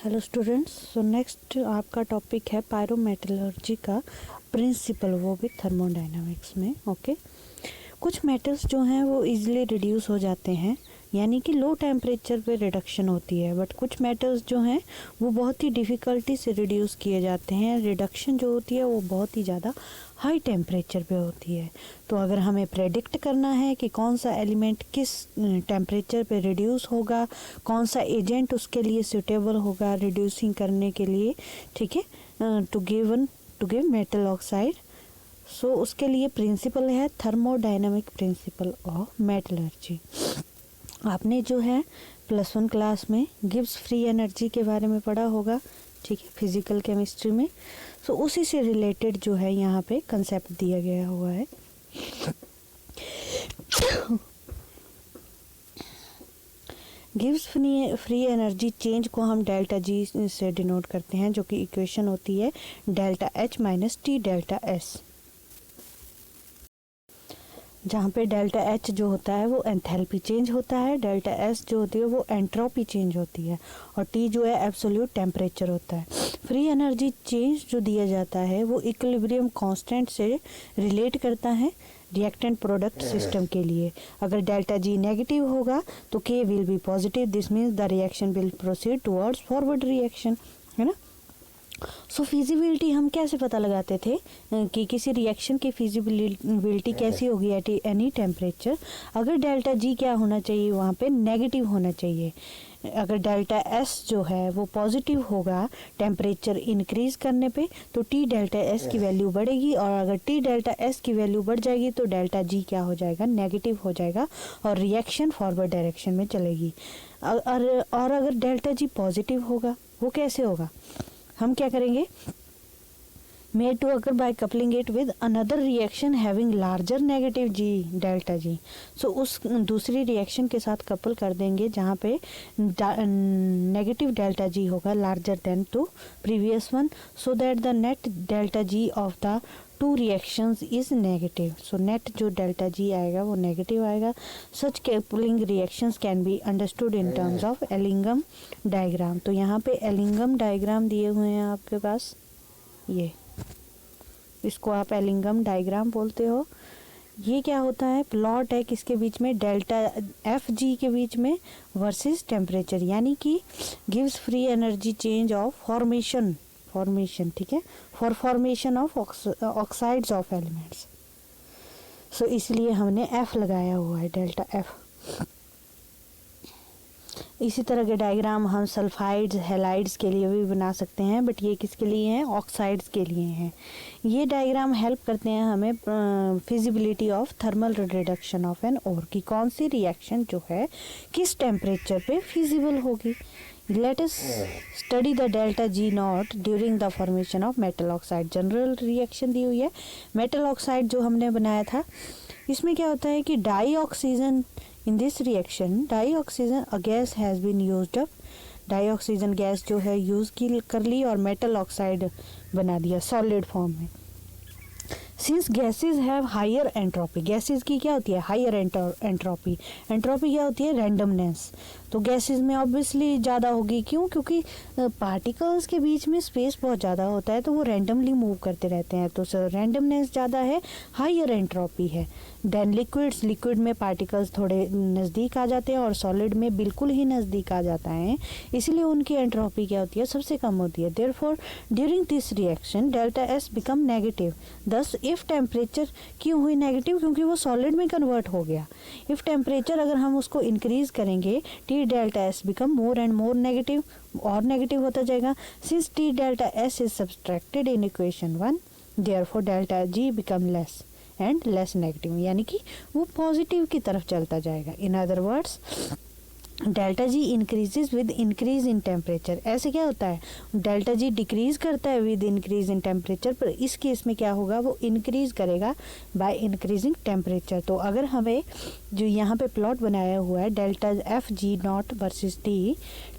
Hello students, so next आपका topic है pyrometallurgy का प्रिंसिपल, वो भी थर्मोडायनामिक्स में। ओके, कुछ मेटल्स जो हैं वो इजीली रिड्यूस हो जाते हैं, यानी कि लो टेम्परेचर पे रिडक्शन होती है, बट कुछ मेटल्स जो हैं वो बहुत ही डिफ़िकल्टी से रिड्यूस किए जाते हैं। रिडक्शन जो होती है वो बहुत ही ज़्यादा हाई टेम्परेचर पे होती है। तो अगर हमें प्रेडिक्ट करना है कि कौन सा एलिमेंट किस टेम्परेचर पे रिड्यूस होगा, कौन सा एजेंट उसके लिए सूटेबल होगा रिड्यूसिंग करने के लिए, ठीक है, टू गिव मेटल ऑक्साइड, सो उसके लिए प्रिंसिपल है थर्मोडायनामिक प्रिंसिपल ऑफ मेटलर्जी। आपने जो है +1 क्लास में गिब्स फ्री एनर्जी के बारे में पढ़ा होगा, ठीक है, फिजिकल केमिस्ट्री में। सो उसी से रिलेटेड जो है यहाँ पे कंसेप्ट दिया गया हुआ है। गिब्स फ्री एनर्जी चेंज को हम डेल्टा जी से डिनोट करते हैं, जो कि इक्वेशन होती है delta H minus T delta S, जहाँ पे डेल्टा H जो होता है वो एंथैल्पी चेंज होता है, डेल्टा S जो होती है वो एंट्रोपी चेंज होती है, और T जो है एब्सोल्यूट टेम्परेचर होता है। फ्री एनर्जी चेंज जो दिया जाता है वो इक्विलिब्रियम कांस्टेंट से रिलेट करता है रिएक्टेंट प्रोडक्ट सिस्टम के लिए। अगर डेल्टा G नेगेटिव होगा तो K will be positive, this means the reaction will proceed towards forward reaction, है ना। सो फिजिबिलिटी हम कैसे पता लगाते थे कि किसी रिएक्शन की फिजिबिलिटी कैसी होगी एट एनी टेम्परेचर। अगर डेल्टा G क्या होना चाहिए, वहाँ पे नेगेटिव होना चाहिए। अगर डेल्टा S जो है वो पॉजिटिव होगा टेम्परेचर इंक्रीज करने पे, तो T डेल्टा S की वैल्यू बढ़ेगी, और अगर T डेल्टा S की वैल्यू बढ़ जाएगी तो डेल्टा G क्या हो जाएगा, नेगेटिव हो जाएगा, और रिएक्शन फॉरवर्ड डायरेक्शन में चलेगी। और अगर डेल्टा G पॉजिटिव होगा, वो कैसे होगा, हम क्या करेंगे, made to occur by coupling it with another reaction having larger negative G delta G। So उस दूसरी रिएक्शन के साथ कपल कर देंगे जहाँ पे नेगेटिव डेल्टा G होगा larger than to previous one, so that the net delta G of the two reactions is negative. So net जो डेल्टा G आएगा वो नेगेटिव आएगा। Such coupling reactions can be understood in terms of Ellingham diagram. तो यहाँ पे Ellingham diagram दिए हुए हैं आपके पास, ये इसको आप एलिंगम डायग्राम बोलते हो। ये क्या होता है, प्लॉट है किसके बीच में, डेल्टा FG के बीच में वर्सेस टेम्परेचर, यानी कि gives free energy change of formation, ठीक है, for formation of oxides of elements. So इसलिए हमने F लगाया हुआ है, डेल्टा F। इसी तरह के डायग्राम हम सल्फाइड्स हैलाइड्स के लिए भी बना सकते हैं, बट ये किसके लिए हैं, ऑक्साइड्स के लिए हैं। ये डायग्राम हेल्प करते हैं हमें feasibility of thermal reduction of an ore, की कौन सी रिएक्शन जो है किस टेम्परेचर पे फिजिबल होगी। Let us study the delta G naught during the formation of metal oxide. General reaction दी हुई है, मेटल ऑक्साइड जो हमने बनाया था, इसमें क्या होता है कि dioxygen, in this reaction dioxygen a gas has been used up, dioxygen gas जो है यूज कर ली और मेटल ऑक्साइड बना दिया सॉलिड फॉर्म में। Since gases have higher entropy, gases की क्या होती है, हायर एंट्रोपी। एंट्रोपी क्या होती है, रैंडमनेस। तो गैसेज में ऑब्वियसली ज़्यादा होगी, क्यों, क्योंकि पार्टिकल्स के बीच में स्पेस बहुत ज़्यादा होता है, तो वो रैंडमली मूव करते रहते हैं, तो रैंडमनेस ज़्यादा है, हायर एंट्रोपी है। देन लिक्विड्स, लिक्विड में पार्टिकल्स थोड़े नज़दीक आ जाते हैं और सॉलिड में बिल्कुल ही नज़दीक आ जाता है, इसलिए उनकी एंट्रोपी क्या होती है, सबसे कम होती है। Therefore during this reaction delta S become negative. दस इफ़ टेम्परेचर क्यों हुई नेगेटिव, क्योंकि वो सॉलिड में कन्वर्ट हो गया। इफ़ टेम्परेचर अगर हम उसको इंक्रीज करेंगे, T delta S become more and more negative, और नेगेटिव होता जाएगा। Since T delta S is subtracted in equation 1, therefore delta G become less and less negative, यानी कि वो पॉजिटिव की तरफ चलता जाएगा। In other words delta G increases with increase in temperature. ऐसे क्या होता है, डेल्टा G डिक्रीज करता है विद इंक्रीज इन टेम्परेचर, पर इस केस में क्या होगा, वो इंक्रीज करेगा बाय इंक्रीजिंग टेम्परेचर। तो अगर हमें जो यहाँ पे प्लॉट बनाया हुआ है delta FG not versus T,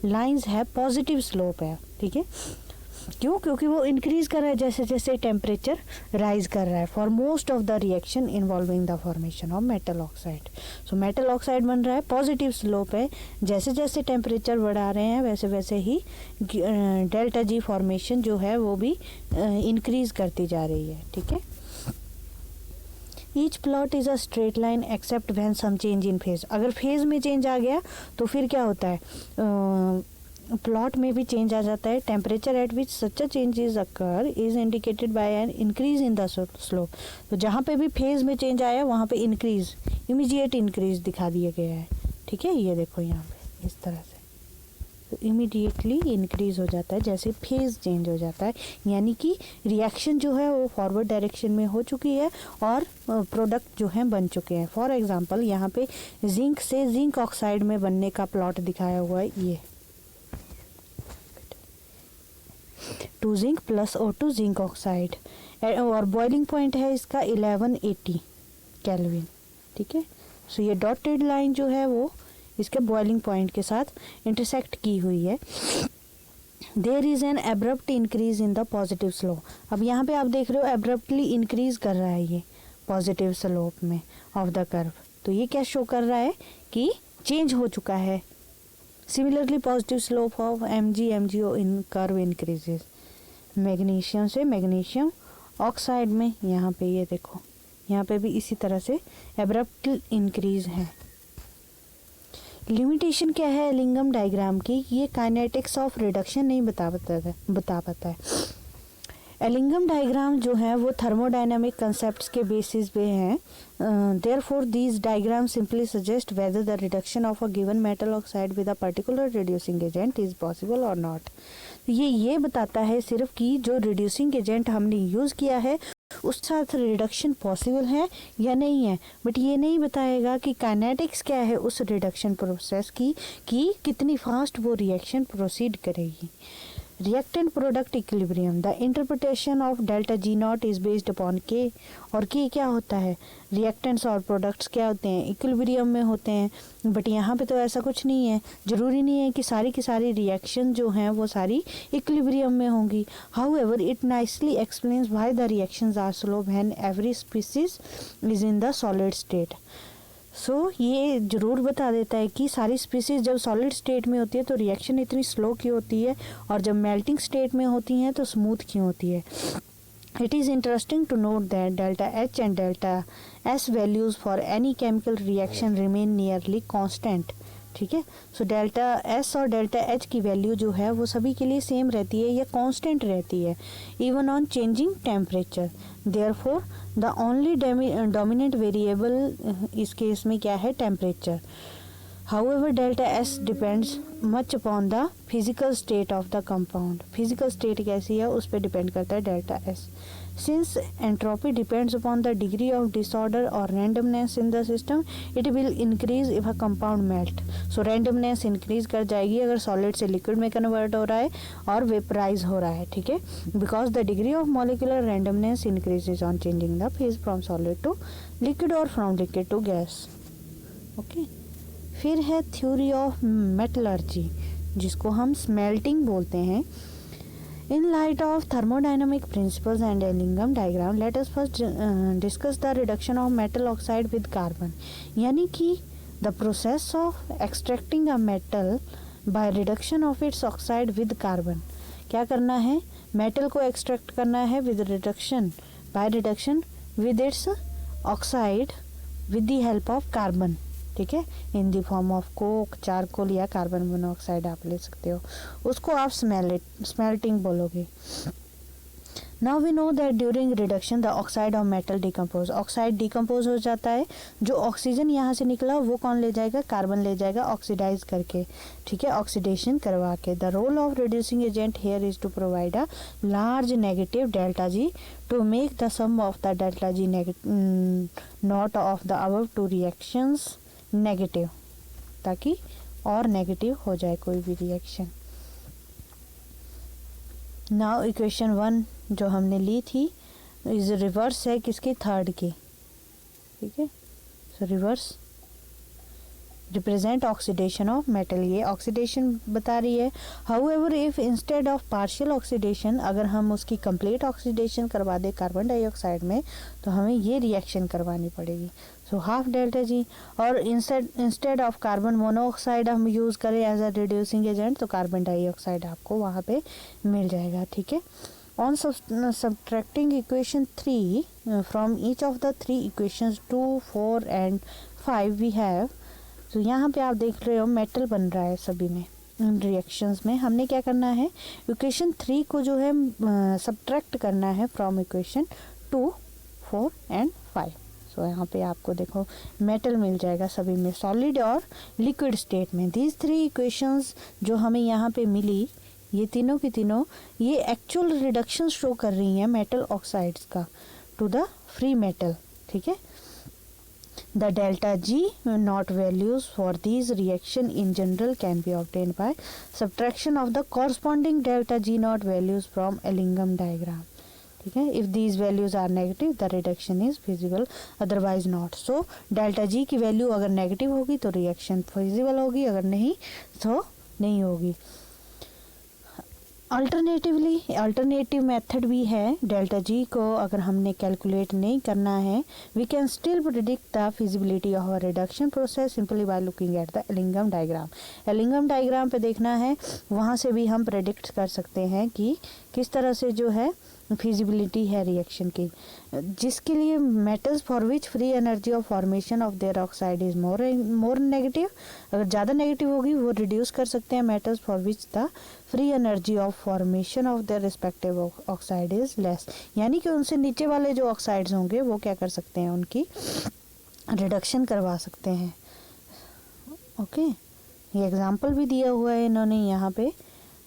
lines है पॉजिटिव स्लोप है, ठीक है। क्यों? क्योंकि वो इंक्रीज कर रहा है जैसे जैसे टेम्परेचर राइज कर रहा है for most of the reaction involving the formation of metal oxide. So metal oxide बन रहा है, पॉजिटिव स्लोप है, जैसे जैसे टेम्परेचर बढ़ा रहे हैं वैसे वैसे ही डेल्टा जी फॉर्मेशन जो है वो भी इंक्रीज करती जा रही है। ठीक है, each plot is a straight line except when some change in phase. अगर फेज में चेंज आ गया तो फिर क्या होता है, प्लॉट में भी चेंज आ जाता है। Temperature at which such a changes occur is indicated by an increase in the slope. तो जहाँ पे भी फेज में चेंज आया वहाँ पे इंक्रीज, इमीडिएट इंक्रीज दिखा दिया गया है। ठीक है, ये देखो यहाँ पे इस तरह से, तो इमीडिएटली इंक्रीज हो जाता है जैसे फेज चेंज हो जाता है, यानी कि रिएक्शन जो है वो फॉरवर्ड डायरेक्शन में हो चुकी है और प्रोडक्ट जो है बन चुके हैं। फॉर एग्जांपल यहाँ पे जिंक से जिंक ऑक्साइड में बनने का प्लॉट दिखाया हुआ है, ये 2 zinc plus O2 zinc oxide, और बॉइलिंग पॉइंट है इसका 1180 केल्विन। ठीक है, सो ये डॉटेड लाइन जो है वो इसके बॉइलिंग पॉइंट के साथ इंटरसेक्ट की हुई है। There is an abrupt increase in the positive slope. अब यहाँ पे आप देख रहे हो एब्रप्टली इंक्रीज कर रहा है ये पॉजिटिव स्लोप में ऑफ द कर्व। तो ये क्या शो कर रहा है कि चेंज हो चुका है। Similarly positive slope of MgO in curve increases. Magnesium से मैग्नीशियम ऑक्साइड में यहाँ पे ये देखो, यहाँ पे भी इसी तरह से एब्रप्ट इंक्रीज है। लिमिटेशन क्या है एलिंगम डायग्राम की, ये काइनेटिक्स ऑफ रिडक्शन नहीं बता पाता है। एलिंगम डायग्राम जो है वो थर्मोडायनामिक कंसेप्ट्स के बेसिस पे हैं। Therefore these diagram simply suggest whether the reduction of a given metal oxide with a particular reducing agent is possible और नॉट। ये बताता है सिर्फ कि जो रिड्यूसिंग एजेंट हमने यूज़ किया है उस साथ रिडक्शन पॉसिबल है या नहीं है, बट ये नहीं बताएगा कि काइनेटिक्स क्या है उस रिडक्शन प्रोसेस की, कि कितनी फास्ट वो रिएक्शन प्रोसीड करेगी। Reactant product equilibrium, the interpretation of delta G not is based upon के। और के क्या होता है, रिएक्टेंट्स और प्रोडक्ट्स क्या होते हैं, इक्विलिब्रियम में होते हैं। बट यहाँ पे तो ऐसा कुछ नहीं है, ज़रूरी नहीं है कि सारी की सारी रिएक्शन जो हैं वो सारी इक्विलिब्रियम में होंगी। However it nicely explains why the reactions are slow when every species is in the solid state. ये ज़रूर बता देता है कि सारी स्पीसीज जब सॉलिड स्टेट में होती है तो रिएक्शन इतनी स्लो क्यों होती है, और जब मेल्टिंग स्टेट में होती हैं तो स्मूथ क्यों होती है। It is interesting to note that delta H and delta S values for any chemical reaction remain nearly constant. ठीक है, सो डेल्टा S और डेल्टा H की वैल्यू जो है वो सभी के लिए सेम रहती है या कांस्टेंट रहती है, even on changing temperature. Therefore the only dominant variable इस केस में क्या है, temperature. However, delta S depends much upon the physical state of the compound. Physical state कैसी है उस पर डिपेंड करता है delta S. Since entropy depends upon the degree of disorder or randomness in the system, it will increase if a compound melt. So randomness increase कर जाएगी अगर solid से liquid में convert हो रहा है और vaporize हो रहा है। ठीक है, because the degree of molecular randomness increases on changing the phase from solid to liquid or from liquid to gas. Okay. फिर है थ्योरी ऑफ मेटलर्जी, जिसको हम स्मेल्टिंग बोलते हैं। In light of thermodynamic principles and Ellingham diagram, let us first discuss the reduction of metal oxide with carbon. यानी कि the process of extracting a metal by reduction of its oxide with carbon. क्या करना है, metal को extract करना है with reduction, by reduction with its oxide with the help of carbon. ठीक है, in the form of Coke, charcoal या carbon monoxide आप ले सकते हो, उसको आप स्मेल्टिंग बोलोगे। Now we know that during reduction the oxide of metal decompose, oxide decompose हो जाता है, जो ऑक्सीजन यहाँ से निकला वो कौन ले जाएगा, कार्बन ले जाएगा ऑक्सीडाइज करके। ठीक है, ऑक्सीडेशन करवा के। The role of reducing agent here is to provide a large negative delta G to make the sum of the delta G naught of the above two reactions negative, ताकि और negative हो जाए कोई भी reaction. Now equation 1 जो हमने ली थी is reverse है किसकी, थर्ड की। ठीक है, सो reverse represent oxidation of metal, ये ऑक्सीडेशन बता रही है। However if instead of partial oxidation, अगर हम उसकी कंप्लीट ऑक्सीडेशन करवा दें कार्बन डाइऑक्साइड में तो हमें ये रिएक्शन करवानी पड़ेगी। So half delta G. और इंस्टेड ऑफ कार्बन मोनोऑक्साइड हम यूज़ करें एज अ रिड्यूसिंग एजेंट तो कार्बन डाइऑक्साइड आपको वहाँ पे मिल जाएगा, ठीक है। On subtracting equation 3 from each of the three equations 2, 4 and 5 we have, तो यहाँ पे आप देख रहे हो मेटल बन रहा है सभी में इन रिएक्शंस में। हमने क्या करना है, इक्वेशन 3 को जो है सब्ट्रैक्ट करना है फ्रॉम इक्वेशन 2, 4 एंड 5। सो यहाँ पे आपको देखो मेटल मिल जाएगा सभी में, सॉलिड और लिक्विड स्टेट में। दीज थ्री इक्वेशंस जो हमें यहाँ पे मिली, ये तीनों की तीनों ये एक्चुअल रिडक्शन शो कर रही हैं मेटल ऑक्साइड्स का टू द फ्री मेटल, ठीक है। The delta G naught values for these reaction in general can be obtained by subtraction of the corresponding delta G naught values from Ellingham diagram, ठीक है। If these values are negative the reduction is feasible, otherwise not. So delta G की value अगर negative होगी तो reaction feasible होगी, अगर नहीं तो नहीं होगी। अल्टरनेटिव मेथड भी है, डेल्टा जी को अगर हमने कैलकुलेट नहीं करना है, we can still predict the feasibility of a reduction process simply by looking at the Ellingham diagram. Ellingham diagram पे देखना है, वहाँ से भी हम प्रेडिक्ट कर सकते हैं कि किस तरह से जो है फिजिबिलिटी है रिएक्शन की, जिसके लिए metals for which free energy of formation of their oxide is more negative, अगर ज़्यादा नेगेटिव होगी वो रिड्यूस कर सकते हैं। Metals for which the free energy of formation of their respective oxide is less, यानी कि उनसे नीचे वाले जो ऑक्साइड्स होंगे वो क्या कर सकते हैं, उनकी रिडक्शन करवा सकते हैं। ओके, ये एग्जाम्पल भी दिया हुआ है इन्होंने यहाँ पे,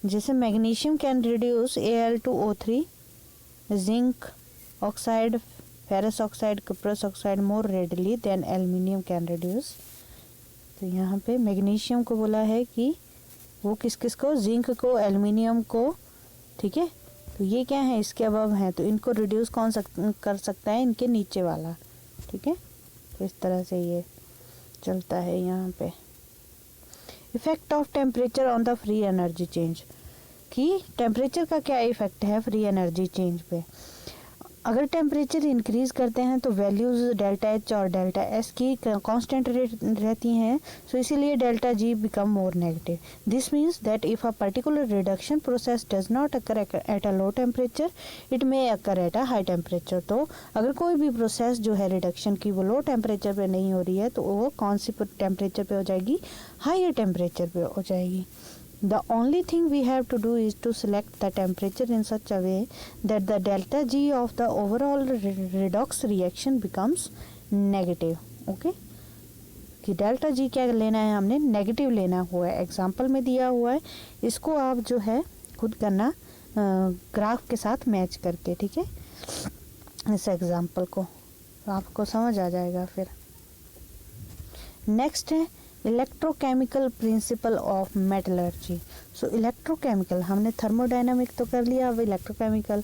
जैसे magnesium can reduce Al2O3, zinc oxide, ferrous oxide, cuprous oxide more readily than aluminium can reduce. तो यहाँ पे मैग्नीशियम को बोला है कि वो किस किस को, जिंक को, एल्युमिनियम को, ठीक है। तो ये क्या है, इसके अबव है, तो इनको रिड्यूस कौन कर सकता है, इनके नीचे वाला, ठीक है। तो इस तरह से ये चलता है यहाँ पे। Effect of temperature on the free energy change, कि टेम्परेचर का क्या इफेक्ट है फ्री एनर्जी चेंज पे। अगर टेम्परेचर इंक्रीज करते हैं तो वैल्यूज डेल्टा एच और डेल्टा एस की कांस्टेंट रहती हैं, सो इसीलिए delta G become more negative. This means that if a particular reduction process does not occur at a low temperature it may occur at a high temperature. तो अगर कोई भी process जो है रिडक्शन की वो लो टेम्परेचर पे नहीं हो रही है तो वो कौन सी टेम्परेचर पे हो जाएगी, हायर टेम्परेचर पे हो जाएगी। The only thing we have to do is to select the temperature in such a way that the delta G of the overall redox reaction becomes negative. Okay? कि delta G क्या लेना है, हमने negative लेना हुआ है, example में दिया हुआ है, इसको आप जो है खुद करना ग्राफ के साथ मैच करके, ठीक है। इस एग्जाम्पल को आपको समझ आ जाएगा फिर। नेक्स्ट है electrochemical principle of metallurgy. So electrochemical हमने थर्मोडायनामिक तो कर लिया, अब इलेक्ट्रोकेमिकल।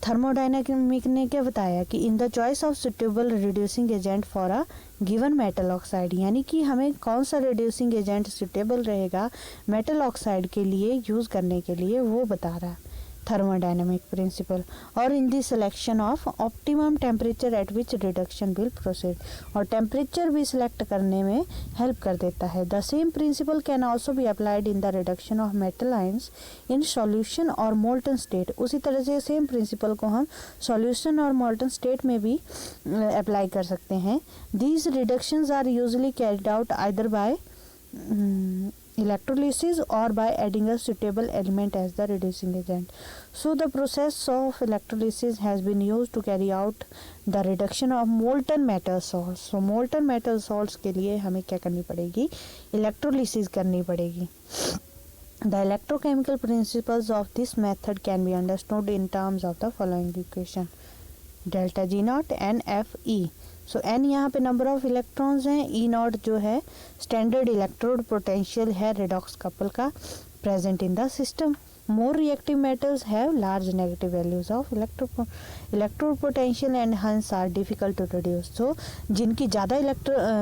थर्मोडायनामिक ने क्या बताया कि in the choice of suitable reducing agent for a given metal oxide, यानी कि हमें कौन सा रिड्यूसिंग एजेंट सुटेबल रहेगा मेटल ऑक्साइड के लिए यूज़ करने के लिए, वो बता रहा है थर्मोडायनामिक प्रिंसिपल। और in the selection of optimum temperature at which reduction will proceed, और टेम्परेचर भी सिलेक्ट करने में हेल्प कर देता है। The same principle can also be applied in the reduction of metal ions in solution और molten state. उसी तरह से सेम प्रिंसिपल को हम सॉल्यूशन और मोल्टन स्टेट में भी अप्लाई कर सकते हैं। These reductions are usually carried out either by electrolysis or by adding a suitable element as the reducing agent. So the process of electrolysis has been used to carry out the reduction of molten metal salts. So molten metal salts के लिए हमें क्या करनी पड़ेगी, electrolysis करनी पड़ेगी। The electrochemical principles of this method can be understood in terms of the following equation: delta G naught and Fe। So n यहाँ पे नंबर ऑफ इलेक्ट्रॉन्स हैं, ई नॉट जो है स्टैंडर्ड इलेक्ट्रोड पोटेंशियल है रिडॉक्स कपल का present in the system, More reactive metals have large negative values of electrode potential and hence are difficult to reduce. So जिनकी ज़्यादा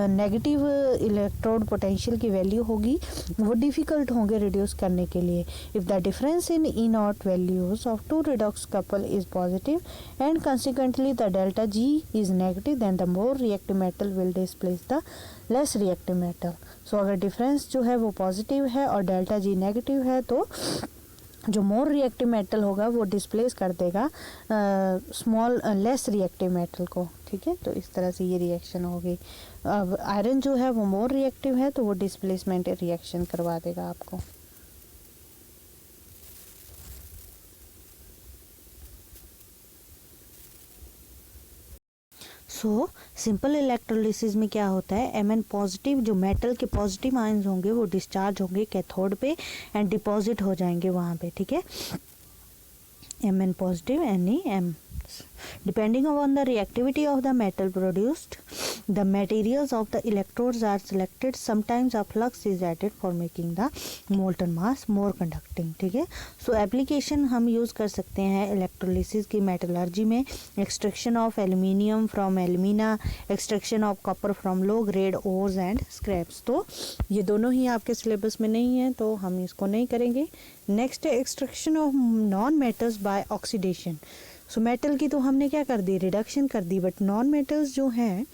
negative electrode potential की value होगी वो difficult होंगे reduce करने के लिए. If the difference in E naught values of two redox couple is positive and consequently the delta G is negative then the more reactive metal will displace the less reactive metal. So अगर difference जो है वो positive है और delta G negative है तो जो मोर reactive metal होगा वो डिस्प्लेस कर देगा स्मॉल लेस रिएक्टिव मेटल को. ठीक है, तो इस तरह से ये रिएक्शन होगी. अब आयरन जो है वो मोर रिएक्टिव है तो वो डिस्प्लेसमेंट रिएक्शन करवा देगा आपको. सो सिंपल इलेक्ट्रोलिसिस में क्या होता है, Mn पॉजिटिव जो मेटल के पॉजिटिव आयंस होंगे वो डिस्चार्ज होंगे कैथोड पे एंड डिपॉजिट हो जाएंगे वहाँ पे. ठीक है, Mn positive NeM. Depending upon the reactivity of the metal produced, the materials of the electrodes are selected. Sometimes a flux is added for making the molten mass more conducting. ठीक है, सो application हम use कर सकते हैं electrolysis की metallurgy में. Extraction of aluminium from alumina, extraction of copper from low grade ores and scraps. तो ये दोनों ही आपके सिलेबस में नहीं है तो हम इसको नहीं करेंगे. नेक्स्ट है extraction of non metals by oxidation. So metal की तो हमने क्या कर दी, रिडक्शन कर दी, बट नॉन मेटल्स जो हैं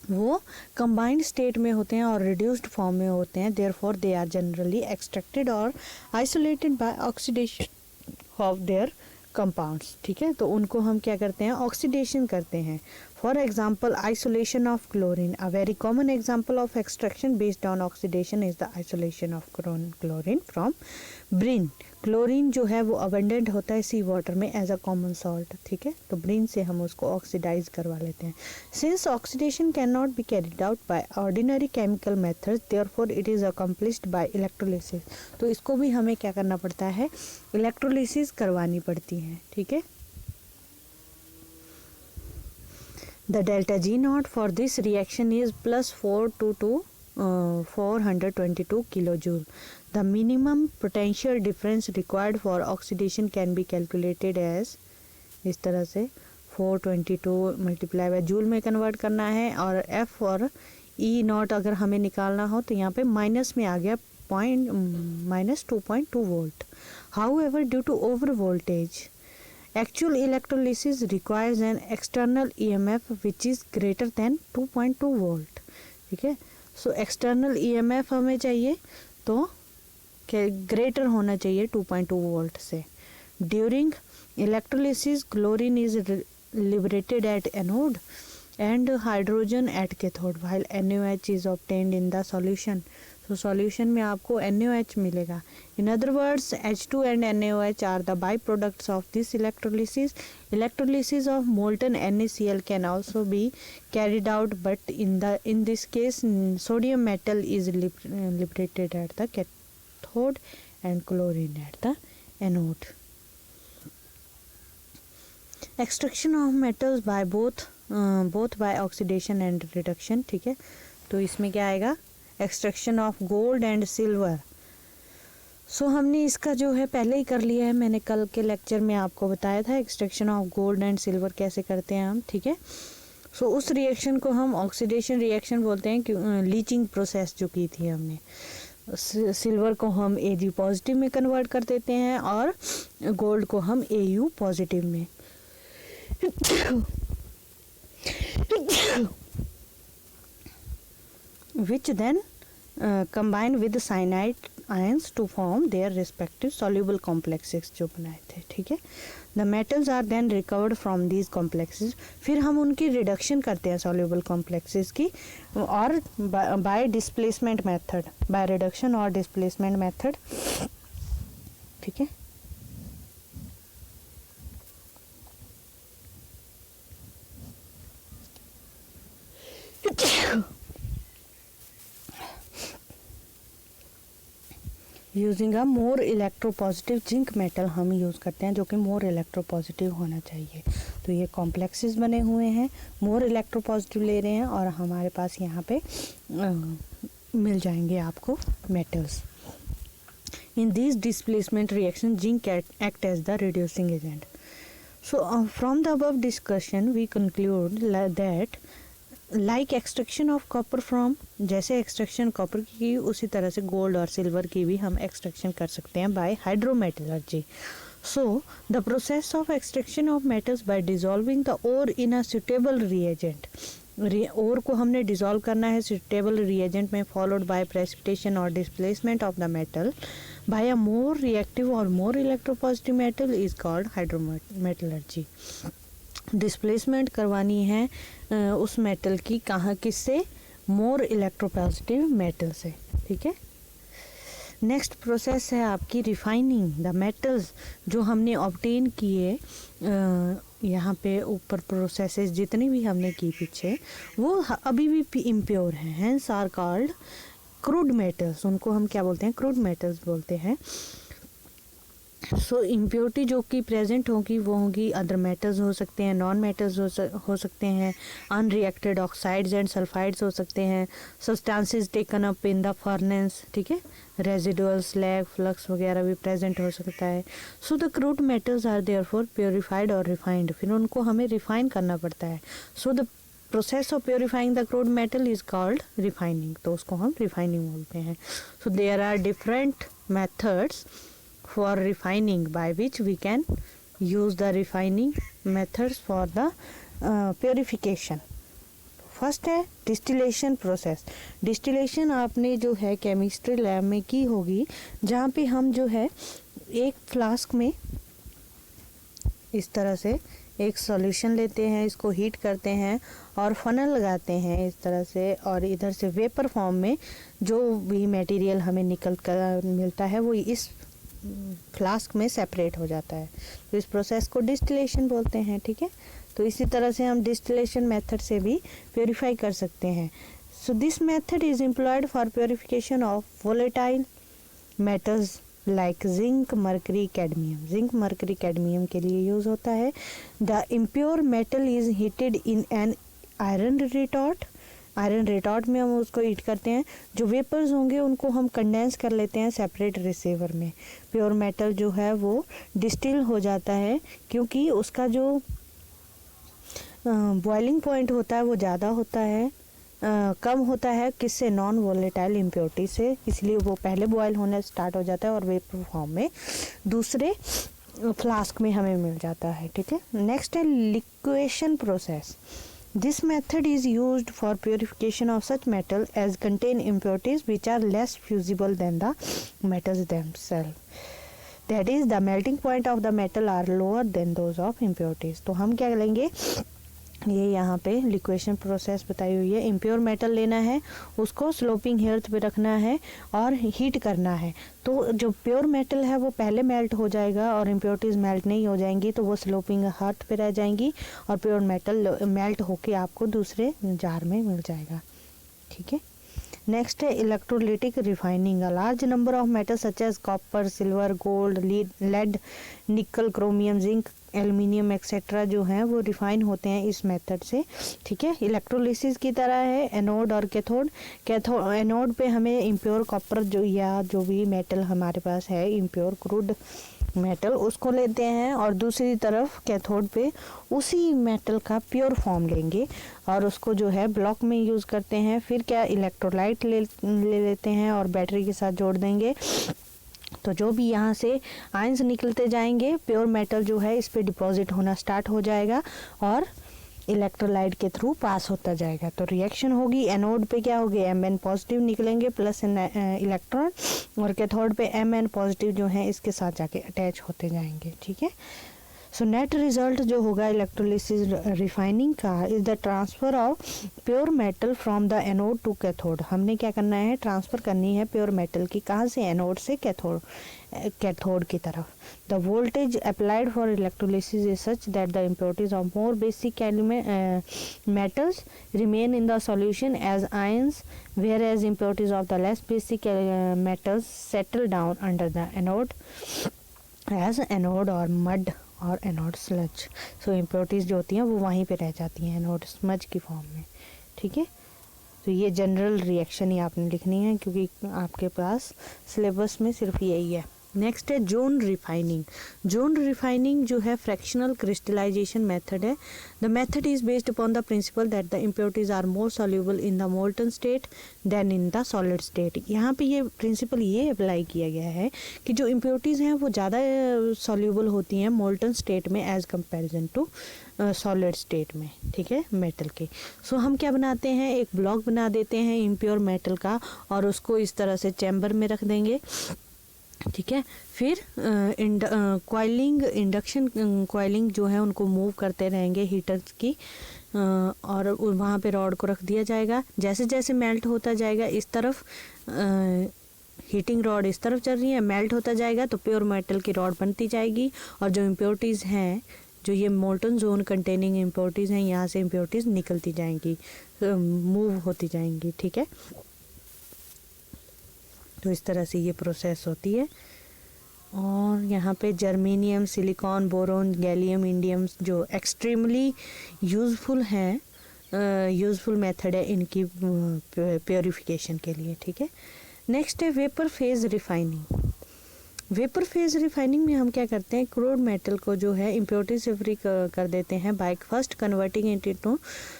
वो कंबाइंड स्टेट में होते हैं और रिड्यूस्ड फॉर्म में होते हैं. Therefore they are generally extracted और isolated by oxidation of their compounds. ठीक है, तो उनको हम क्या करते हैं, ऑक्सीडेशन करते हैं. For example isolation of chlorine. A very common example of extraction based on oxidation is the isolation of chlorine from Brin. Chlorine जो है वो अबंडेंट होता है सी वाटर में एज अ कॉमन सॉल्ट. ठीक है, तो ब्रिन से हम उसको ऑक्सीडाइज करवा लेते हैं. Since oxidation cannot be carried out by ordinary chemical methods therefore it is accomplished by electrolysis. तो इसको भी हमें क्या करना पड़ता है, इलेक्ट्रोलिसिस करवानी पड़ती है. ठीक है, the delta G naught for this reaction is plus 422 kilojoule. The minimum potential difference required for oxidation can be calculated as इस तरह से 422 मल्टीप्लाई बाय जूल में कन्वर्ट करना है और F और E नॉट अगर हमें निकालना हो तो यहाँ पे माइनस में आ गया -2.2 volt. However, due to over voltage actual electrolysis requires an external EMF which is greater than 2.2 volt. ठीक है, सो एक्सटर्नल EMF हमें चाहिए तो ग्रेटर होना चाहिए 2.2 वोल्ट से. During electrolysis chlorine is liberated at anode and hydrogen at cathode while NaOH is obtained in the solution. So solution में आपको NaOH मिलेगा. In other words, H2 and NaOH are the byproducts of this electrolysis. Electrolysis of molten NaCl can also be carried out, but in this case sodium metal is liberated at the cathode and chlorine at the anode. Extraction of metals by both by oxidation and reduction. ठीक है, तो इसमें क्या आएगा, extraction of gold and silver. So हमने इसका जो है पहले ही कर लिया है, मैंने कल के लेक्चर में आपको बताया था extraction of gold and silver कैसे करते हैं हम. ठीक है, सो उस रिएक्शन को हम ऑक्सीडेशन रिएक्शन बोलते हैं कि लीचिंग प्रोसेस जो की थी हमने. सिल्वर को हम Ag पॉजिटिव में कन्वर्ट कर देते हैं और गोल्ड को हम Au पॉजिटिव में. which then combine with cyanide ions to form their respective soluble complexes जो बनाए थे. ठीक है, the metals are then recovered from these complexes. फिर हम उनकी रिडक्शन करते हैं soluble complexes की और by displacement method, by reduction और displacement method. ठीक है, using a more electropositive zinc metal हम यूज़ करते हैं जो कि मोर इलेक्ट्रोपॉजिटिव होना चाहिए. तो ये कॉम्प्लेक्सेस बने हुए हैं, मोर इलेक्ट्रोपॉजिटिव ले रहे हैं और हमारे पास यहाँ पे मिल जाएंगे आपको metals. In these displacement reaction, zinc act as the reducing agent. So from the above discussion we conclude that like extraction of copper from, जैसे एक्सट्रैक्शन कॉपर की उसी तरह से गोल्ड और सिल्वर की भी हम एक्सट्रैक्शन कर सकते हैं by hydrometallurgy. So the process of extraction of metals by dissolving the ore in a suitable reagent. Ore को हमने डिसॉल्व करना है सुटेबल रिएजेंट में, फॉलोड बाय प्रेसिपिटेशन और displacement of the metal by a more reactive और more electropositive metal is called hydrometallurgy. Displacement करवानी है उस मेटल की, कहाँ, किससे, मोर इलेक्ट्रोपॉजिटिव मेटल से. ठीक है. नेक्स्ट प्रोसेस है आपकी रिफाइनिंग द मेटल्स जो हमने ऑब्टेन किए. यहाँ पे ऊपर प्रोसेसेस जितनी भी हमने की पीछे वो अभी भी इम्प्योर हैं, hence are called crude metals. उनको हम क्या बोलते हैं, क्रूड मेटल्स बोलते हैं. सो इम्प्योरिटी जो कि प्रेजेंट होगी वो होगी अदर मेटल्स हो सकते हैं, नॉन मेटल्स हो सकते हैं, अनरिएक्टेड ऑक्साइड्स एंड सल्फाइड्स हो सकते हैं, substances taken up in the furnace. ठीक है. रेजिडुअल स्लैग फ्लक्स वगैरह भी प्रेजेंट हो सकता है. So the crude metals are therefore purified और रिफाइंड. फिर उनको हमें रिफाइन करना पड़ता है. So the process of purifying the crude metal is called refining. तो उसको हम रिफाइनिंग बोलते हैं. So there are different methods for refining by which we can use the refining methods for the purification. First है distillation process. Distillation आपने जो है chemistry lab में की होगी, जहाँ पे हम जो है एक फ्लास्क में इस तरह से एक सॉल्यूशन लेते हैं, इसको हीट करते हैं और फनल लगाते हैं इस तरह से, और इधर से वेपर फॉर्म में जो भी मटेरियल हमें निकल कर मिलता है वो इस फ्लास्क में सेपरेट हो जाता है. तो इस प्रोसेस को डिस्टिलेशन बोलते हैं. ठीक है. तो इसी तरह से हम डिस्टिलेशन मेथड से भी प्योरीफाई कर सकते हैं. So this method is employed for purification of volatile metals like zinc, mercury, cadmium. Zinc, mercury, cadmium के लिए यूज होता है. The impure metal is heated in an iron retort. Iron retort में हम उसको हीट करते हैं. जो वेपर्स होंगे उनको हम कंडेंस कर लेते हैं सेपरेट रिसीवर में. प्योर मेटल जो है वो डिस्टिल हो जाता है क्योंकि उसका जो बॉइलिंग पॉइंट होता है वो ज़्यादा होता है, कम होता है किससे, नॉन वोलेटाइल इम्प्योरिटी से. इसलिए वो पहले बॉयल होने स्टार्ट हो जाता है और वेपर फॉर्म में दूसरे फ्लास्क में हमें मिल जाता है. ठीक है. नेक्स्ट है liquation process. This method is used for purification of such metal as contain impurities which are less fusible than the metals themselves. That is, the melting point of the metal are lower than those of impurities. तो हम क्या लेंगे, ये यहाँ पे liquation process बताई हुई है. इम्प्योर मेटल लेना है, उसको स्लोपिंग हेर्थ पे रखना है और हीट करना है. तो जो प्योर मेटल है वो पहले मेल्ट हो जाएगा और इम्प्योरिटीज मेल्ट नहीं हो जाएंगी, तो वो स्लोपिंग हार्थ पे रह जाएंगी और प्योर मेटल मेल्ट होके आपको दूसरे जार में मिल जाएगा. ठीक है. नेक्स्ट है electrolytic refining. A large number of metal such as copper, silver, gold, lead, nickel, chromium, zinc, aluminium et cetera जो हैं वो रिफाइन होते हैं इस मेथड से. ठीक है. इलेक्ट्रोलिसिस की तरह है एनोड और कैथोड. एनोड पे हमें इम्प्योर कॉपर जो या जो भी मेटल हमारे पास है इम्प्योर क्रूड मेटल उसको लेते हैं, और दूसरी तरफ कैथोड पे उसी मेटल का प्योर फॉर्म लेंगे और उसको जो है ब्लॉक में यूज़ करते हैं. फिर क्या इलेक्ट्रोलाइट ले लेते हैं और बैटरी के साथ जोड़ देंगे. तो जो भी यहाँ से आयंस निकलते जाएंगे प्योर मेटल जो है इस पे डिपॉजिट होना स्टार्ट हो जाएगा और इलेक्ट्रोलाइट के थ्रू पास होता जाएगा. तो रिएक्शन होगी. एनोड पे क्या होगी, Mn पॉजिटिव निकलेंगे प्लस इलेक्ट्रॉन, और कैथोड पे Mn पॉजिटिव जो है इसके साथ जाके अटैच होते जाएंगे. ठीक है. सो नेट रिजल्ट जो होगा इलेक्ट्रोलिसिस रिफाइनिंग का is the transfer of pure metal from the anode to cathode. हमने क्या करना है, ट्रांसफर करनी है प्योर मेटल की, कहाँ से, एनोड से कैथोड की तरफ. The voltage applied for electrolysis is such that the impurities of more basic metals remain in the solution as ions, whereas impurities of the less basic metals settle down under the anode as anode or mud और anode sludge. सो impurities जो होती हैं वो वहीं पे रह जाती हैं एनोड स्मज की फॉर्म में. ठीक है. तो ये जनरल रिएक्शन ही आपने लिखनी है क्योंकि आपके पास सिलेबस में सिर्फ यही है। नेक्स्ट है जोन रिफाइनिंग। जोन रिफाइनिंग जो है फ्रैक्शनल क्रिस्टलाइजेशन मेथड है। The method is based upon the principle that the impurities are more soluble in the molten state than in the solid state. यहाँ पे ये प्रिंसिपल ये apply किया गया है कि जो इम्प्योरिटीज़ हैं वो ज़्यादा सॉल्युबल होती हैं मोल्टन स्टेट में as comparison to solid state में, ठीक है, मेटल के। सो हम क्या बनाते हैं, एक ब्लॉक बना देते हैं इम्प्योर मेटल का और उसको इस तरह से चैम्बर में रख देंगे, ठीक है। फिर कॉइलिंग, इंडक्शन कॉइलिंग जो है उनको मूव करते रहेंगे हीटर्स की और वहाँ पे रॉड को रख दिया जाएगा। जैसे जैसे मेल्ट होता जाएगा इस तरफ हीटिंग रॉड इस तरफ चल रही है, मेल्ट होता जाएगा तो प्योर मेटल की रॉड बनती जाएगी और जो इम्प्योरिटीज़ हैं, जो ये मोल्टन जोन कंटेनिंग इम्प्योरिटीज़ हैं, यहाँ से इम्प्योरिटीज़ निकलती जाएंगी, मूव होती जाएंगी, ठीक है। तो इस तरह से ये प्रोसेस होती है। और यहाँ पे germanium, silicon, boron, gallium, indium जो एक्सट्रीमली यूज़फुल हैं, यूज़फुल मेथड है इनकी प्योरिफिकेशन के लिए, ठीक है। नेक्स्ट है vapour phase refining. Vapour phase refining में हम क्या करते हैं, क्रूड मेटल को जो है इम्प्योरिटी से फ्री कर देते हैं by first converting it into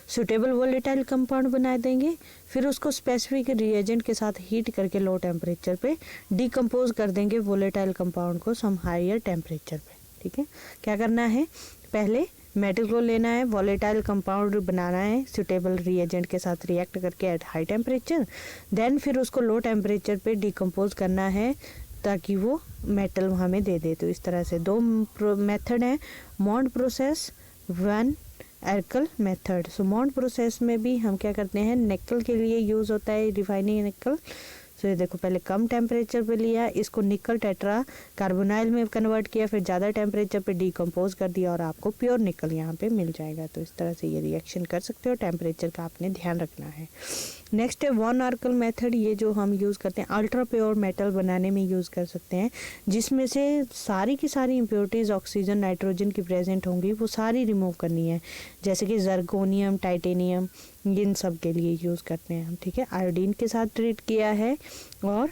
suitable volatile compound बना देंगे। फिर उसको स्पेसिफिक रिएजेंट के साथ हीट करके लो टेम्परेचर पे डिकम्पोज कर देंगे वोलेटाइल कंपाउंड को सम हायर टेम्परेचर पे, ठीक है। क्या करना है, पहले मेटल को लेना है, वॉलेटाइल कंपाउंड बनाना है सुटेबल रिएजेंट के साथ रिएक्ट करके एट हाई टेम्परेचर, देन फिर उसको लो टेम्परेचर पे डिकम्पोज करना है ताकि वो मेटल हमें दे दे। तो इस तरह से दो मेथड हैं, मॉन्ड प्रोसेस, वन एल्कल मेथड। सो मॉन्ड प्रोसेस में भी हम क्या करते हैं, निकल के लिए यूज़ होता है रिफाइनिंग निकल। तो ये देखो पहले कम टेम्परेचर पे लिया, इसको निकल टेट्रा कार्बोनाइल में कन्वर्ट किया, फिर ज़्यादा टेम्परेचर पे डिकम्पोज कर दिया और आपको प्योर निकल यहाँ पे मिल जाएगा। तो इस तरह से ये रिएक्शन कर सकते हो, टेम्परेचर का आपने ध्यान रखना है। नेक्स्ट है वन आर्कल मेथड। ये जो हम यूज़ करते हैं अल्ट्रा प्योर मेटल बनाने में यूज़ कर सकते हैं, जिसमें से सारी की सारी इम्प्योरिटीज़ ऑक्सीजन, नाइट्रोजन की प्रेजेंट होंगी, वो सारी रिमूव करनी है, जैसे कि जर्कोनियम, टाइटेनियम, इन सब के लिए यूज़ करते हैं हम, ठीक है। आयोडीन के साथ ट्रीट किया है और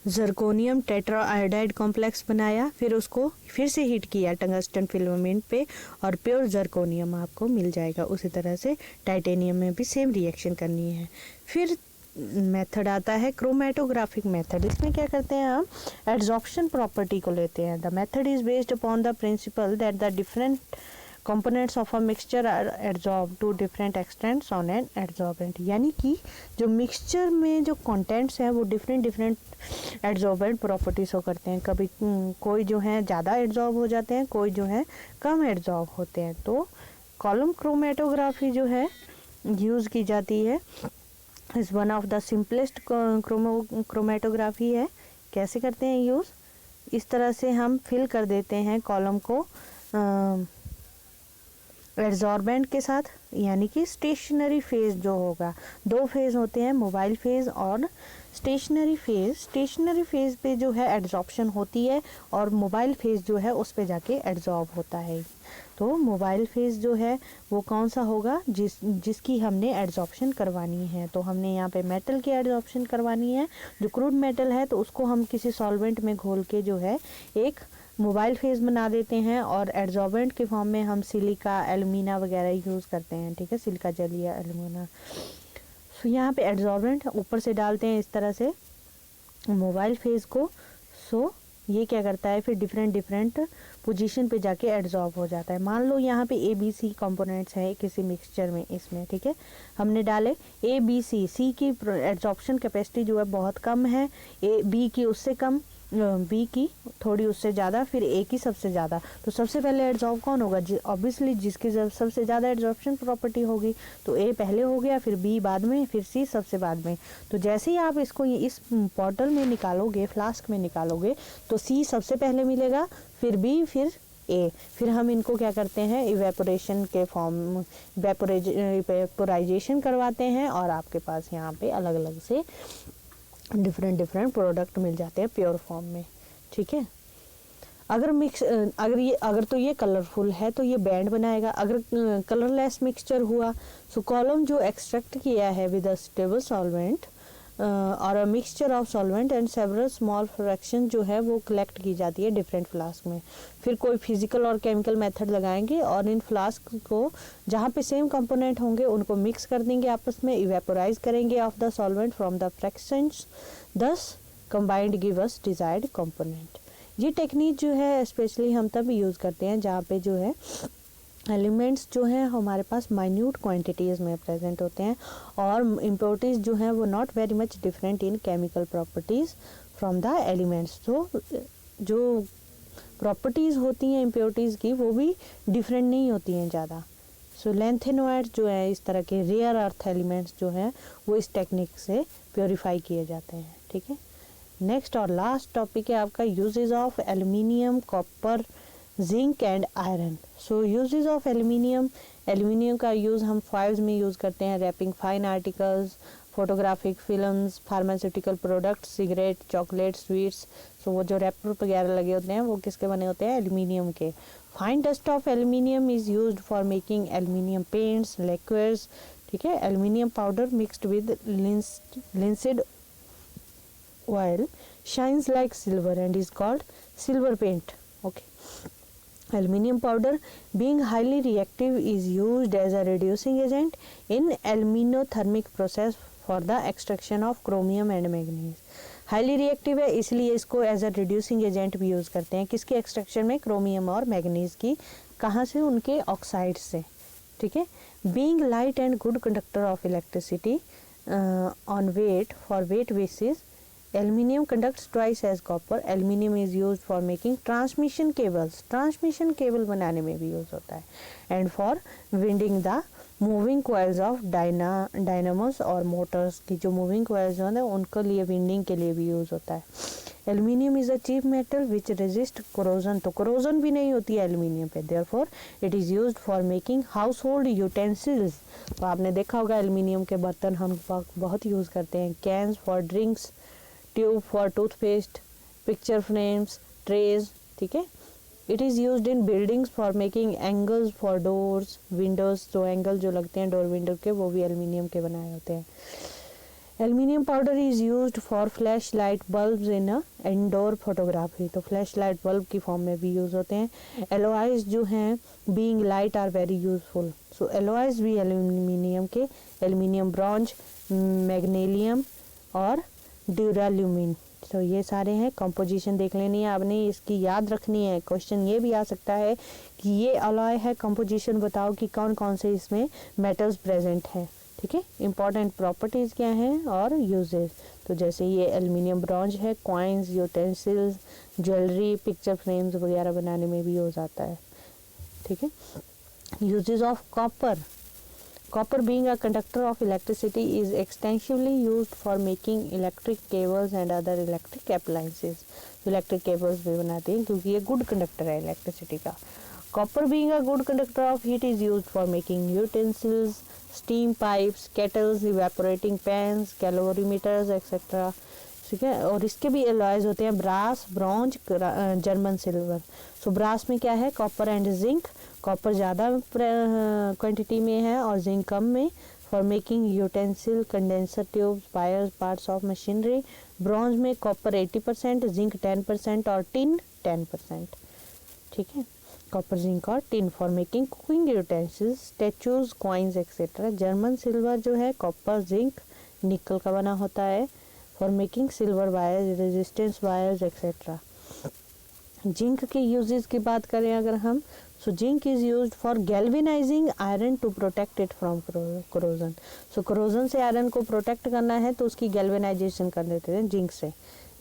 जर्कोनियम टेट्रा आयोडाइड कॉम्प्लेक्स बनाया, फिर उसको फिर से हीट किया टंगस्टन फिलामेंट पे और प्योर जर्कोनियम आपको मिल जाएगा। उसी तरह से टाइटेनियम में भी सेम रिएक्शन करनी है। फिर मेथड आता है क्रोमेटोग्राफिक मेथड। इसमें क्या करते हैं, हम एड्जॉर्प्शन प्रॉपर्टी को लेते हैं। The method is based upon the principle that the different components of a mixture are adsorbed to different extents on an adsorbent। यानी कि जो मिक्सचर में जो कंटेंट्स हैं वो डिफरेंट एड्जॉर्बेंट प्रॉपर्टीज हो करते हैं। कभी कोई जो है ज़्यादा एड्जॉर्ब हो जाते हैं, कोई जो है कम एड्जॉर्ब होते हैं। तो कॉलम क्रोमेटोग्राफी जो है यूज़ की जाती है, is one of the simplest chromatography है। कैसे करते हैं यूज़, इस तरह से हम फिल कर देते हैं कॉलम को एड्जॉर्बेंट के साथ, यानी कि स्टेशनरी फेज जो होगा, दो फेज होते हैं, मोबाइल फेज और स्टेशनरी फेज। स्टेशनरी फेज पे जो है एड्जॉर्प्शन होती है और मोबाइल फेज जो है उस पे जाके एड्जॉर्ब होता है। तो मोबाइल फेज जो है वो कौन सा होगा, जिसकी हमने एड्जॉर्प्शन करवानी है। तो हमने यहाँ पे मेटल की एड्जॉर्प्शन करवानी है, जो क्रूड मेटल है तो उसको हम किसी सॉल्वेंट में घोल के जो है एक मोबाइल फेज बना देते हैं और एड्जॉर्बेंट के फॉर्म में हम सिलिका, एल्यूमिना वगैरह यूज़ करते हैं, ठीक है, सिलिका जेल या एल्यूमिना। सो यहाँ पे एड्जॉर्बेंट ऊपर से डालते हैं इस तरह से मोबाइल फेज को। सो ये क्या करता है, फिर डिफरेंट पोजीशन पे जाके एड्जॉर्ब हो जाता है। मान लो यहाँ पे ABC कंपोनेंट्स हैं किसी मिक्सचर में, इसमें, ठीक है, हमने डाले ABC, C की एड्जॉर्प्शन कैपेसिटी जो है बहुत कम है, B की उससे कम, B की थोड़ी उससे ज़्यादा, फिर A की सबसे ज़्यादा। तो सबसे पहले एड्जॉर्ब कौन होगा, ऑब्वियसली जिसकी सबसे ज़्यादा एड्जॉर्प्शन प्रॉपर्टी होगी। तो A पहले हो गया, फिर B बाद में, फिर C सबसे बाद में। तो जैसे ही आप इसको इस बॉटल में निकालोगे, फ्लास्क में निकालोगे, तो C सबसे पहले मिलेगा, फिर B, फिर A। फिर हम इनको क्या करते हैं, इवेपोरेशन के फॉर्म, वेपोराइजेशन करवाते हैं और आपके पास यहाँ पे अलग अलग से डिफरेंट प्रोडक्ट मिल जाते हैं प्योर फॉर्म में, ठीक है। अगर तो ये कलरफुल है तो ये बैंड बनाएगा। अगर कलरलेस मिक्सचर हुआ सो कॉलम जो एक्सट्रैक्ट किया है विद अ स्टेबल सॉल्वेंट और a mixture of solvent and several small fraction जो है वो कलेक्ट की जाती है डिफरेंट फ्लास्क में। फिर कोई फिजिकल और केमिकल मेथड लगाएंगे और इन फ्लास्क को जहाँ पे सेम कंपोनेंट होंगे उनको मिक्स कर देंगे आपस में, इवेपोराइज करेंगे off the solvent from the fractions, thus combined give us desired component. ये टेक्निक जो है स्पेशली हम तब यूज़ करते हैं जहाँ पे जो है एलिमेंट्स जो हैं हमारे पास माइन्यूट क्वांटिटीज़ में प्रेजेंट होते हैं और इम्प्योरिटीज़ जो हैं वो not very much different in chemical properties from the elements. तो जो प्रॉपर्टीज़ होती हैं इम्प्योरिटीज़ की वो भी डिफरेंट नहीं होती हैं ज़्यादा। सो लैंथेनोइड जो है इस तरह के रेयर अर्थ एलिमेंट्स जो हैं वो इस टेक्निक से प्योरीफाई किए जाते हैं। ठीक है, नेक्स्ट और लास्ट टॉपिक है आपका uses of aluminium, copper, zinc and iron. So uses of aluminium का यूज़ हम फॉइल्स में यूज़ करते हैं, wrapping fine articles, photographic films, pharmaceutical products, cigarette, chocolate, sweets. So वो जो रैपर वगैरह लगे होते हैं वो किसके बने होते हैं? एल्युमिनियम के। Fine dust of aluminium is used for making aluminium paints, liquids. ठीक है, aluminium powder mixed with linseed oil shines like silver and is called silver paint. Okay, aluminium powder being highly reactive is used as a reducing agent in aluminothermic process for the extraction of chromium and manganese. Highly reactive है इसलिए इसको as a reducing agent भी use करते हैं। किसके extraction में? Chromium और manganese की। कहाँ से? उनके ऑक्साइड से। ठीक है, being light and good conductor of electricity on weight for weight basis Aluminium conducts twice as copper. Aluminium is used for making transmission cables. Transmission cable बनाने में भी यूज़ होता है। And for winding the moving coils of dynamos और motors की जो moving coils होते हैं उनके लिए winding के लिए भी यूज़ होता है। Aluminium is a cheap metal which resist corrosion. तो corrosion भी नहीं होती है एल्यूमिनियम पे। Therefore it is used for making household utensils. तो आपने देखा होगा एल्यूमिनियम के बर्तन हम बहुत यूज़ करते हैं। Cans for drinks, tube for toothpaste, picture frames, trays. ठीक है, it is used in buildings for making angles for doors, windows. जो एंगल जो लगते हैं डोर विंडो के वो भी एल्युमिनियम के बनाए होते हैं। Aluminium powder is used for flash light bulbs in a indoor photography. तो फ्लैश लाइट बल्ब की फॉर्म में भी यूज़ होते हैं। एलोइज जो हैं being light are very useful. So alloys भी एल्युमिनियम के, एल्युमिनियम ब्रॉन्ज, मैग्नीशियम और ड्यूराल्यूमिन। तो ये सारे हैं। कंपोजिशन देख लेनी है आपने, इसकी याद रखनी है। क्वेश्चन ये भी आ सकता है कि ये अलॉय है, कंपोजिशन बताओ कि कौन कौन से इसमें मेटल्स प्रेजेंट हैं। ठीक है, इंपॉर्टेंट प्रॉपर्टीज़ क्या हैं और यूजेस। तो जैसे ये एल्युमिनियम ब्रॉन्ज है, coins, utensils, jewellery, picture frames वगैरह बनाने में भी यूज आता है। ठीक है, uses of copper. Copper being a conductor of electricity is extensively used for making electric cables and other electric appliances. Electric cables भी बनाते हैं क्योंकि ये गुड कंडक्टर है इलेक्ट्रिसिटी का। Copper being a good conductor of heat is used for making utensils, steam pipes, kettles, evaporating pans, calorimeters, etc. ठीक है, और इसके भी एलॉयज होते हैं ब्रास, ब्रॉन्ज, जर्मन सिल्वर। सो ब्रास में क्या है? Copper and zinc. कॉपर ज़्यादा क्वांटिटी में है और जिंक कम में। For making utensil, condenser tubes, wires, parts of machinery. Bronze में कॉपर 80%, जिंक 10% और टिन 10%। ठीक है, कॉपर, जिंक और tin for making cooking utensils, statues, coins etcetera. German silver जो है कॉपर, जिंक, निकल का बना होता है for making silver wires, resistance wires etcetera. Zinc के यूजेस की बात करें अगर हम, so zinc is used for galvanising iron to protect it from corrosion. So corrosion से आयरन को प्रोटेक्ट करना है तो उसकी गैल्वेनाइजेशन कर देते हैं जिंक से।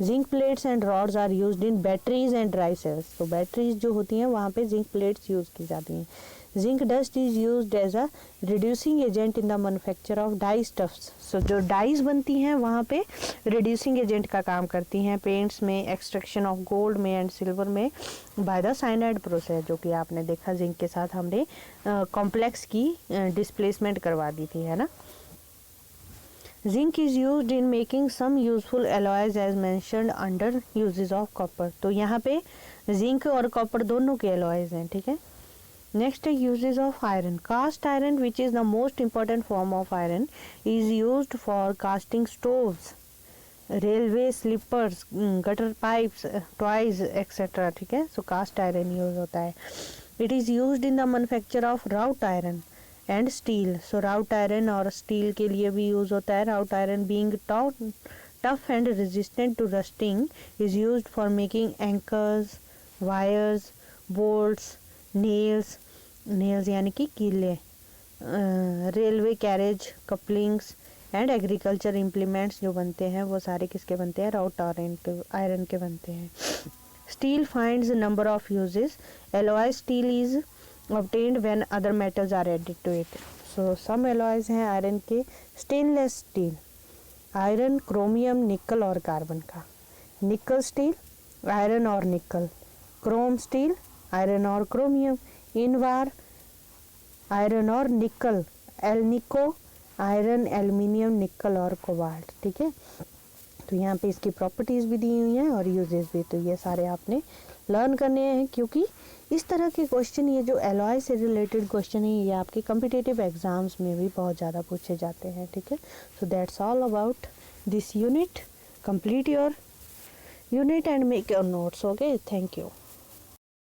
Zinc plates and rods are used in batteries and dry cells. तो बैटरीज जो होती हैं वहाँ पे जिंक प्लेट्स यूज की जाती हैं। Zinc dust is used as a reducing agent in the manufacture of dyestuffs. So जो डाइज बनती हैं वहाँ पे रिड्यूसिंग एजेंट का काम करती हैं। पेंट्स में, एक्सट्रैक्शन ऑफ गोल्ड में एंड सिल्वर में बाय द साइनाइड प्रोसेस, जो कि आपने देखा जिंक के साथ हमने कॉम्प्लेक्स की डिस्प्लेसमेंट करवा दी थी, है ना। Zinc is used in making some useful alloys as mentioned under uses of copper. तो यहाँ पे जिंक और कॉपर दोनों के एलॉयज हैं, ठीक है। नेक्स्ट है uses of iron. Cast iron which is the most important form of iron is used for casting stoves, railway sleepers, gutter pipes, toys etcetera, ठीक है। सो कास्ट आयरन यूज होता है। It is used in the manufacture of wrought iron and steel. So wrought iron और steel के लिए भी use होता है। Wrought iron being tough and resistant to rusting is used for making anchors, wires, bolts, nails यानी कि कीले, railway carriage, couplings and agriculture implements जो बनते हैं वो सारे किसके बनते हैं, राउट आयरन के बनते हैं। Steel finds number of uses. Alloy steel is obtained when other metals are added to it. So some alloys हैं आयरन के। स्टेनलेस स्टील, आयरन, क्रोमियम, निकल और कार्बन का। निकल स्टील, आयरन और निकल। क्रोम स्टील, आयरन और क्रोमियम। इनवार, आयरन और निकल। एल्निको, आयरन, एल्युमिनियम, निकल और कोबाल्ट, ठीक है। तो यहाँ पे इसकी प्रॉपर्टीज़ भी दी हुई हैं और यूजेस भी। तो ये सारे आपने लर्न करने हैं, क्योंकि इस तरह के क्वेश्चन, ये जो एलॉय से रिलेटेड क्वेश्चन है, ये आपके कम्पिटिटिव एग्जाम्स में भी बहुत ज़्यादा पूछे जाते हैं, ठीक है। So that's all about this unit. Complete your unit and make your notes, okay. Thank you.